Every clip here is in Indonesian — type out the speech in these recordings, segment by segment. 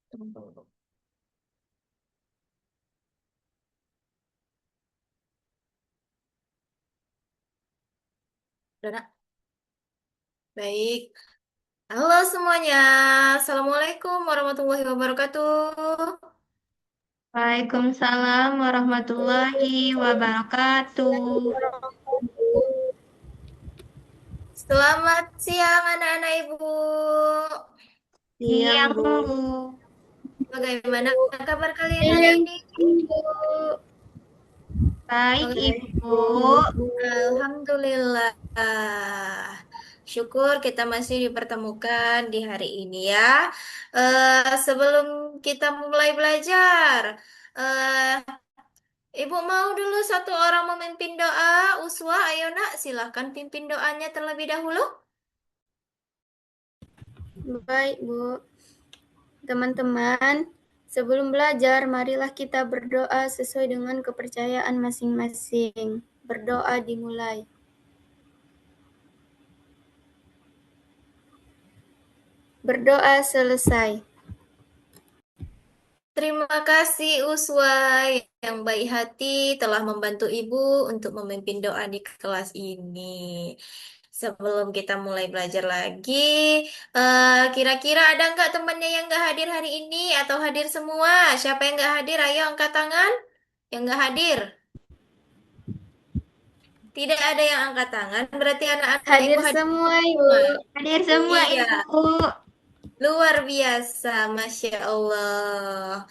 Tunggu. Udah, Nak? Baik. Halo semuanya. Assalamualaikum warahmatullahi wabarakatuh. Waalaikumsalam warahmatullahi wabarakatuh. Selamat siang anak-anak ibu. Siang, Siang, Bu. Bu. Bagaimana kabar kalian hari Siang, ini? Bu. Baik, Baik. Ibu. Alhamdulillah. Syukur kita masih dipertemukan di hari ini ya. Sebelum kita mulai belajar, eh, Ibu mau dulu satu orang memimpin doa. Uswa, ayo nak, silahkan pimpin doanya terlebih dahulu. Baik, Bu. Teman-teman, sebelum belajar, marilah kita berdoa sesuai dengan kepercayaan masing-masing. Berdoa dimulai. Berdoa selesai. Terima kasih Uswa yang baik hati telah membantu Ibu untuk memimpin doa di kelas ini. Sebelum kita mulai belajar lagi, kira-kira ada nggak temannya yang nggak hadir hari ini atau hadir semua? Siapa yang nggak hadir? Ayo angkat tangan. Yang nggak hadir. Tidak ada yang angkat tangan, berarti anak-anak Ibu Hadir hadir semua, semua. Ibu. Hadir semua, Iya, Ibu. luar biasa, Masya Allah.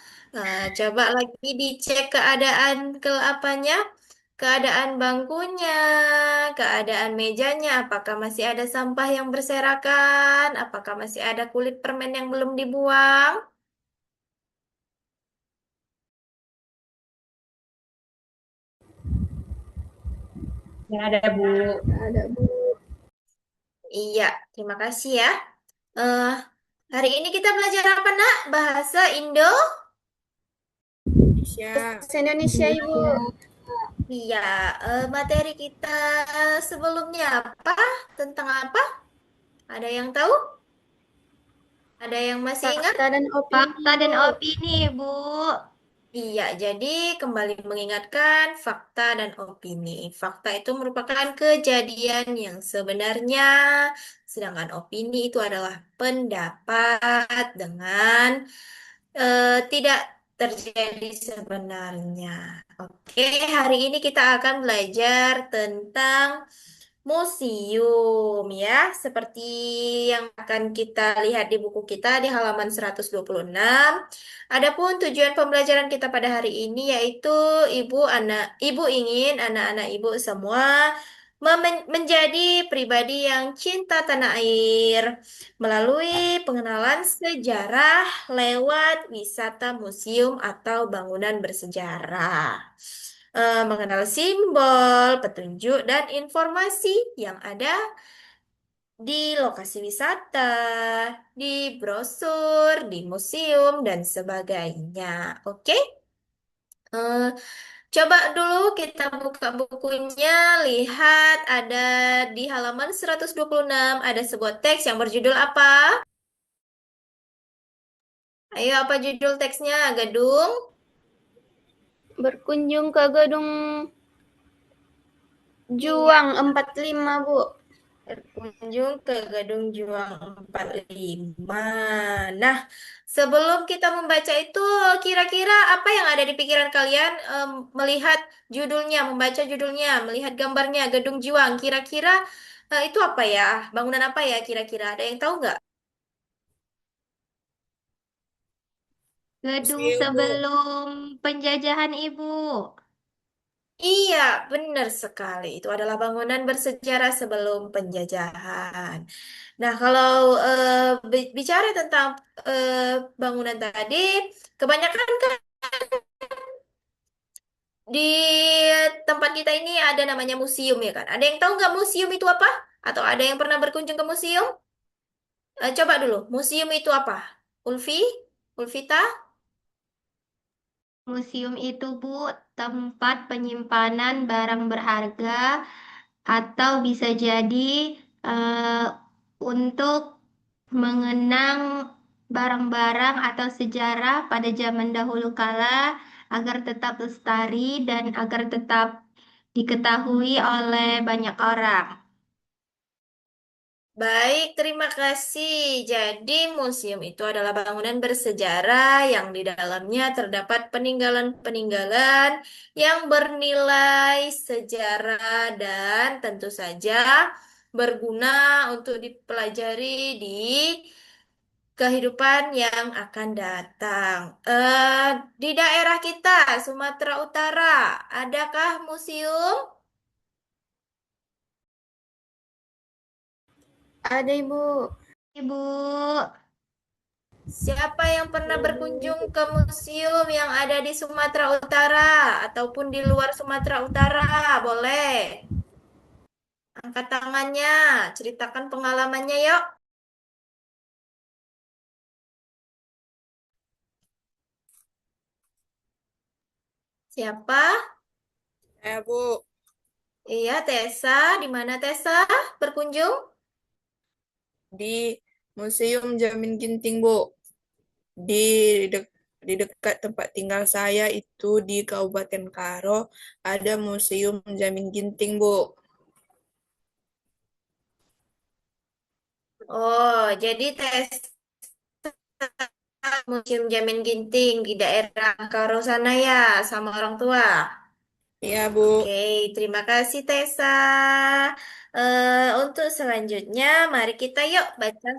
Coba lagi dicek keadaan ke apanya, keadaan bangkunya, keadaan mejanya, apakah masih ada sampah yang berserakan, apakah masih ada kulit permen yang belum dibuang. Ya ada, Bu. Ada, Bu. Iya, terima kasih ya. Eh, Hari ini kita belajar apa, Nak? Bahasa Indonesia. Bahasa Indonesia, Ibu. Iya, materi kita sebelumnya apa? Tentang apa? Ada yang tahu? Ada yang masih ingat? Fakta dan opini, Fakta dan Bu. opini, Ibu. Iya, jadi kembali mengingatkan fakta dan opini. Fakta itu merupakan kejadian yang sebenarnya, sedangkan opini itu adalah pendapat dengan tidak terjadi sebenarnya. Oke, hari ini kita akan belajar tentang museum ya, seperti yang akan kita lihat di buku kita di halaman 126. Adapun tujuan pembelajaran kita pada hari ini yaitu ibu ingin anak-anak ibu semua menjadi pribadi yang cinta tanah air melalui pengenalan sejarah lewat wisata museum atau bangunan bersejarah, mengenal simbol, petunjuk, dan informasi yang ada di lokasi wisata, di brosur, di museum, dan sebagainya. Oke? Eh, Coba dulu kita buka bukunya, lihat ada di halaman 126 ada sebuah teks yang berjudul apa? Ayo, apa judul teksnya? Gedung Berkunjung ke Gedung Iya, Juang 45, Bu. berkunjung ke Gedung Juang 45. Nah, sebelum kita membaca itu, kira-kira apa yang ada di pikiran kalian melihat judulnya, membaca judulnya, melihat gambarnya, Gedung Juang. Kira-kira itu apa ya? Bangunan apa ya kira-kira? Ada yang tahu nggak? Gedung Museum, Bu. sebelum penjajahan, Ibu. Iya, benar sekali. Itu adalah bangunan bersejarah sebelum penjajahan. Nah, kalau bicara tentang eh, bangunan tadi, kebanyakan kan di tempat kita ini ada namanya museum ya kan? Ada yang tahu nggak museum itu apa? Atau ada yang pernah berkunjung ke museum? Coba dulu, museum itu apa? Ulfi? Ulfita? Museum itu, Bu, tempat penyimpanan barang berharga atau bisa jadi untuk mengenang barang-barang atau sejarah pada zaman dahulu kala agar tetap lestari dan agar tetap diketahui oleh banyak orang. Baik, terima kasih. Jadi, museum itu adalah bangunan bersejarah yang di dalamnya terdapat peninggalan-peninggalan yang bernilai sejarah dan tentu saja berguna untuk dipelajari di kehidupan yang akan datang. Di daerah kita, Sumatera Utara, adakah museum? Ada Ibu. Ibu, Siapa yang pernah berkunjung ke museum yang ada di Sumatera Utara ataupun di luar Sumatera Utara? Boleh. Angkat tangannya, ceritakan pengalamannya yuk. Siapa? Bu, Iya, Tessa. Di mana Tessa berkunjung? di Museum Jamin Ginting, Bu. Di di dekat tempat tinggal saya itu di Kabupaten Karo ada Museum Jamin Ginting, Bu. Oh, jadi Tessa Museum Jamin Ginting di daerah Karo sana ya, sama orang tua. Iya, Bu. Oke, terima kasih Tessa. Untuk selanjutnya, mari kita yuk baca.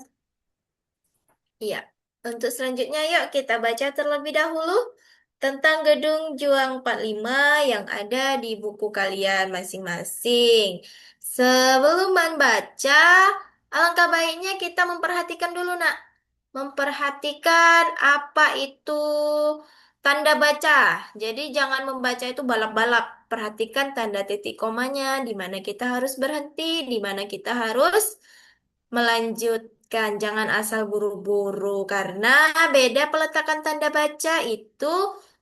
Iya, untuk selanjutnya yuk kita baca terlebih dahulu tentang Gedung Juang 45 yang ada di buku kalian masing-masing. Sebelum membaca, alangkah baiknya kita memperhatikan dulu, Nak. Memperhatikan apa itu tanda baca. Jadi jangan membaca itu balap-balap. Perhatikan tanda titik komanya, di mana kita harus berhenti, di mana kita harus melanjutkan. Jangan asal buru-buru karena beda peletakan tanda baca itu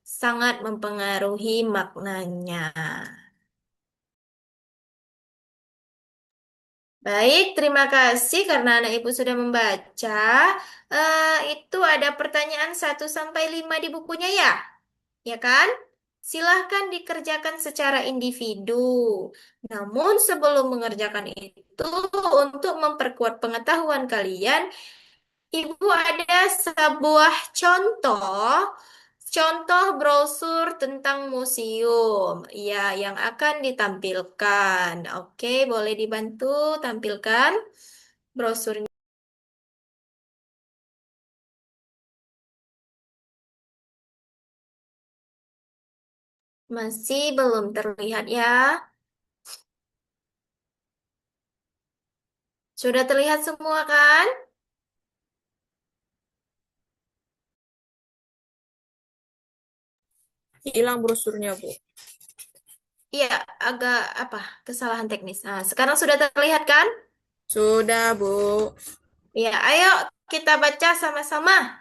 sangat mempengaruhi maknanya. Baik, terima kasih karena anak ibu sudah membaca. Itu ada pertanyaan 1 sampai 5 di bukunya ya? Ya kan? Silahkan dikerjakan secara individu. Namun sebelum mengerjakan itu, untuk memperkuat pengetahuan kalian, Ibu ada sebuah contoh brosur tentang museum, ya, yang akan ditampilkan. Oke, boleh dibantu tampilkan brosurnya. Masih belum terlihat ya? Sudah terlihat semua kan? Hilang brosurnya, Bu. Iya, agak apa? Kesalahan teknis. Nah, sekarang sudah terlihat kan? Sudah, Bu. Ya, ayo kita baca sama-sama.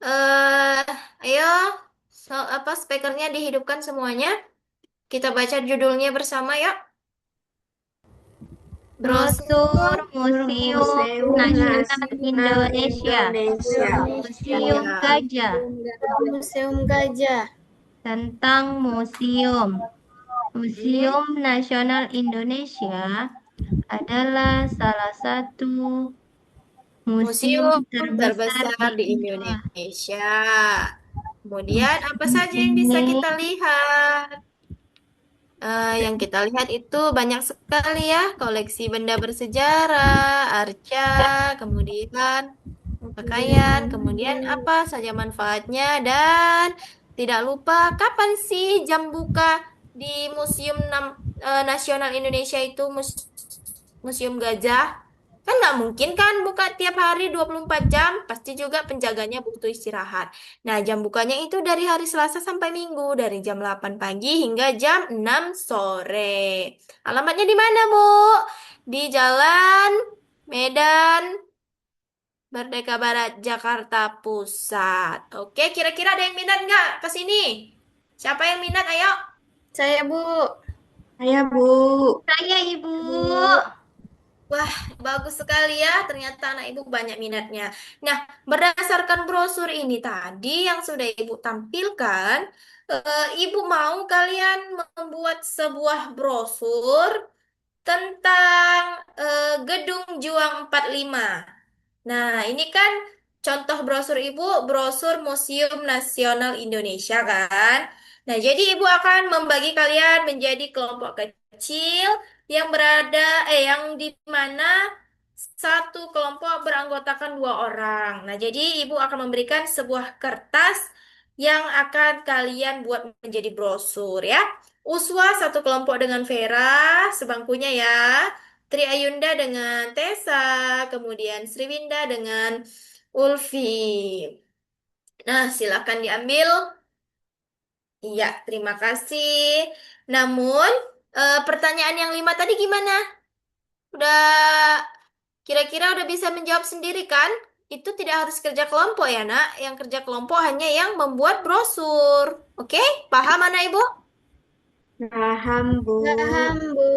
Eh, ayo, apa speakernya dihidupkan semuanya? Kita baca judulnya bersama yuk. brosur Brosur Museum Museum Nasional Nasional Indonesia, Indonesia. Museum Ya, Gajah, Museum Gajah. tentang museum. Museum Nasional Indonesia adalah salah satu museum museum terbesar terbesar di di dunia. Indonesia. Kemudian apa Museum saja yang bisa ini kita lihat? Yang kita lihat itu banyak sekali ya, koleksi benda bersejarah, arca, kemudian pakaian, kemudian apa saja manfaatnya, dan tidak lupa kapan sih jam buka di Nasional Indonesia itu, Museum Gajah? Kan nggak mungkin kan buka tiap hari 24 jam, pasti juga penjaganya butuh istirahat. Nah, jam bukanya itu dari hari Selasa sampai Minggu, dari jam 8 pagi hingga jam 6 sore. Alamatnya di mana, Bu? Di Jalan Medan Merdeka Barat, Jakarta Pusat. Oke, kira-kira ada yang minat nggak ke sini? Siapa yang minat? Ayo. Saya Bu. Saya, Bu. saya Ibu. Bu. Wah, bagus sekali ya. Ternyata anak ibu banyak minatnya. Nah, berdasarkan brosur ini tadi yang sudah ibu tampilkan, ibu mau kalian membuat sebuah brosur tentang Gedung Juang 45. Nah, ini kan contoh brosur Ibu, brosur Museum Nasional Indonesia kan. Nah, jadi Ibu akan membagi kalian menjadi kelompok kecil yang yang di mana satu kelompok beranggotakan 2 orang. Nah, jadi Ibu akan memberikan sebuah kertas yang akan kalian buat menjadi brosur ya. Uswa satu kelompok dengan Vera, sebangkunya ya. Tri Ayunda dengan Tessa, kemudian Sriwinda dengan Ulfi. Nah, silakan diambil. Iya, terima kasih. Namun, pertanyaan yang 5 tadi gimana? Udah kira-kira udah bisa menjawab sendiri kan? Itu tidak harus kerja kelompok ya, Nak. Yang kerja kelompok hanya yang membuat brosur. Oke, paham mana Ibu? Paham, Bu. Paham, Bu.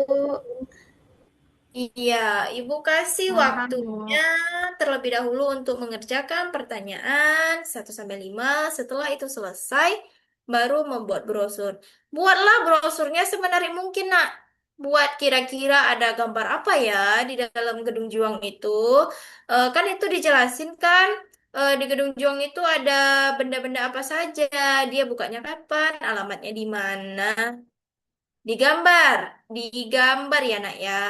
Iya, Ibu kasih Paham, waktunya Bu. terlebih dahulu untuk mengerjakan pertanyaan 1 sampai 5. Setelah itu selesai, baru membuat brosur. Buatlah brosurnya semenarik mungkin, Nak. Buat kira-kira ada gambar apa ya di dalam Gedung Juang itu. Kan itu dijelasin kan, di Gedung Juang itu ada benda-benda apa saja, dia bukanya kapan, alamatnya di mana. Digambar, digambar ya, Nak ya.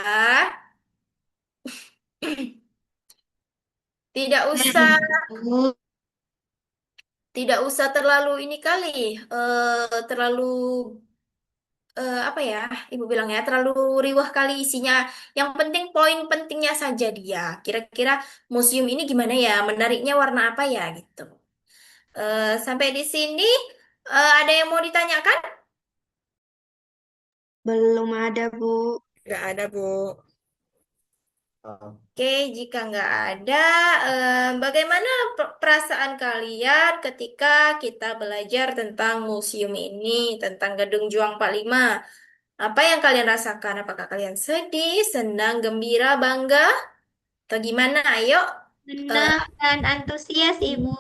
Tidak usah, Bu. tidak usah terlalu ini kali, terlalu apa ya, Ibu bilang ya, terlalu riwah kali isinya. Yang penting poin pentingnya saja dia. Kira-kira museum ini gimana ya, menariknya warna apa ya gitu. Sampai di sini ada yang mau ditanyakan? Belum ada, Bu. Nggak ada, Bu. Oke, jika nggak ada, bagaimana perasaan kalian ketika kita belajar tentang museum ini, tentang Gedung Juang 45? Apa yang kalian rasakan? Apakah kalian sedih, senang, gembira, bangga? Atau gimana? Ayo. Eh, Senang dan antusias, Ibu.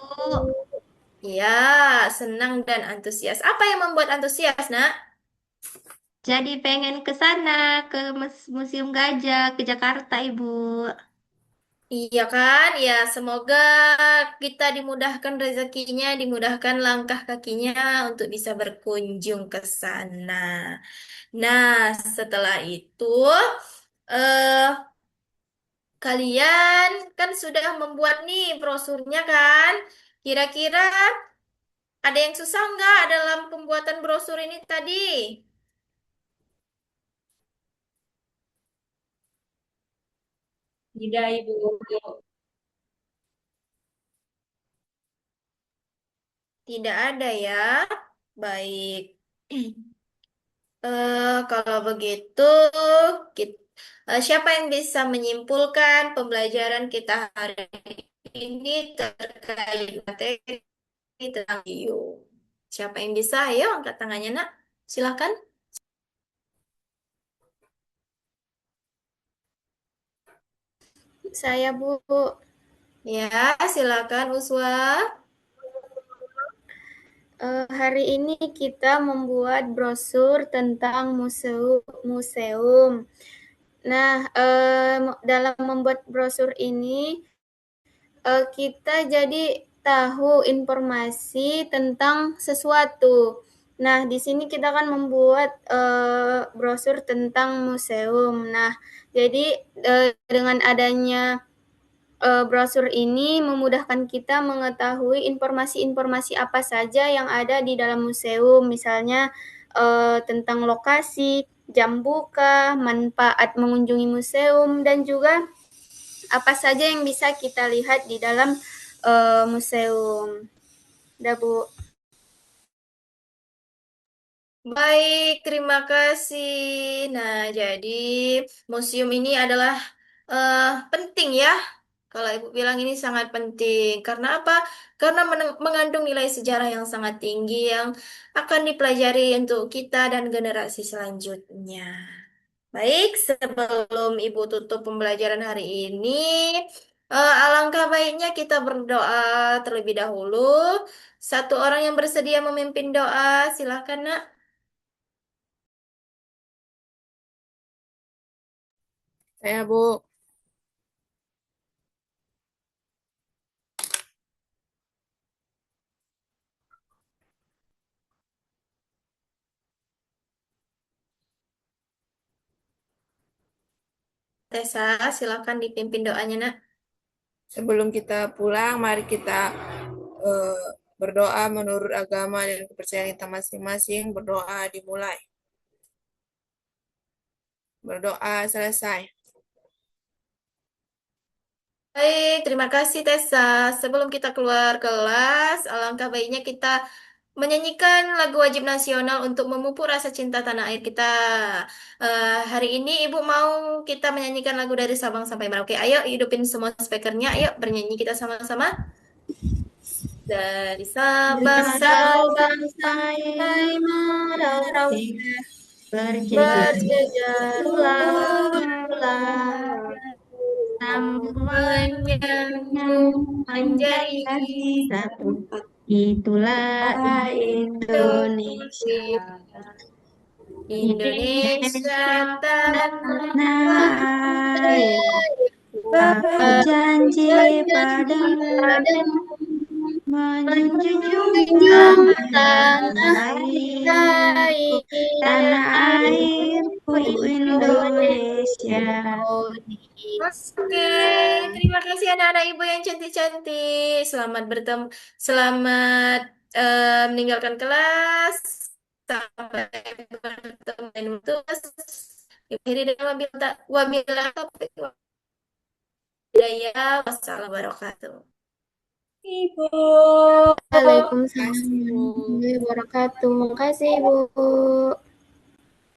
ya, senang dan antusias. Apa yang membuat antusias, Nak? Jadi pengen ke sana, ke Museum Gajah, ke Jakarta, Ibu. Iya kan? Ya, semoga kita dimudahkan rezekinya, dimudahkan langkah kakinya untuk bisa berkunjung ke sana. Nah, setelah itu, eh, kalian kan sudah membuat nih brosurnya kan? Kira-kira ada yang susah nggak dalam pembuatan brosur ini tadi? Tidak, Ibu. Tidak ada ya. Baik. Kalau begitu, siapa yang bisa menyimpulkan pembelajaran kita hari ini terkait materi tentang hiu? Siapa yang bisa? Ayo, angkat tangannya, Nak. Silakan. Saya, Bu. Ya, silakan, Uswa. Hari ini kita membuat brosur tentang museum. Nah, dalam membuat brosur ini, kita jadi tahu informasi tentang sesuatu. Nah, di sini kita akan membuat brosur tentang museum. Nah, jadi dengan adanya brosur ini memudahkan kita mengetahui informasi-informasi apa saja yang ada di dalam museum, misalnya tentang lokasi, jam buka, manfaat mengunjungi museum, dan juga apa saja yang bisa kita lihat di dalam museum. Udah, Bu. Baik, terima kasih. Nah, jadi museum ini adalah eh, penting ya. Kalau Ibu bilang ini sangat penting. Karena apa? Karena mengandung nilai sejarah yang sangat tinggi yang akan dipelajari untuk kita dan generasi selanjutnya. Baik, sebelum Ibu tutup pembelajaran hari ini, alangkah baiknya kita berdoa terlebih dahulu. Satu orang yang bersedia memimpin doa, silakan, Nak. Saya, Bu. Tessa, silakan dipimpin doanya, Nak. Sebelum kita pulang, mari kita berdoa menurut agama dan kepercayaan kita masing-masing. Berdoa dimulai. Berdoa selesai. Baik, terima kasih Tessa. Sebelum kita keluar kelas, alangkah baiknya kita menyanyikan lagu wajib nasional untuk memupuk rasa cinta tanah air kita. Hari ini Ibu mau kita menyanyikan lagu dari Sabang sampai Merauke. Ayo, hidupin semua speakernya. Ayo, bernyanyi kita sama-sama. Dari Sabang sampai Merauke, berjejer ulang. Menyambung menjadi satu. Itulah Indonesia. Indonesia Tanah air berjanji padamu menjunjung tanah airku, tanah airku Indonesia. Oke, terima kasih anak-anak ibu yang cantik-cantik. Selamat bertemu, selamat meninggalkan kelas. Sampai bertemu terus. Akhiri dengan wabillahi taufiq wal hidayah. Wassalamualaikum warahmatullahi wabarakatuh. Ibu. Terima Waalaikumsalam kasih, Bu. warahmatullahi wabarakatuh. Makasih, Bu.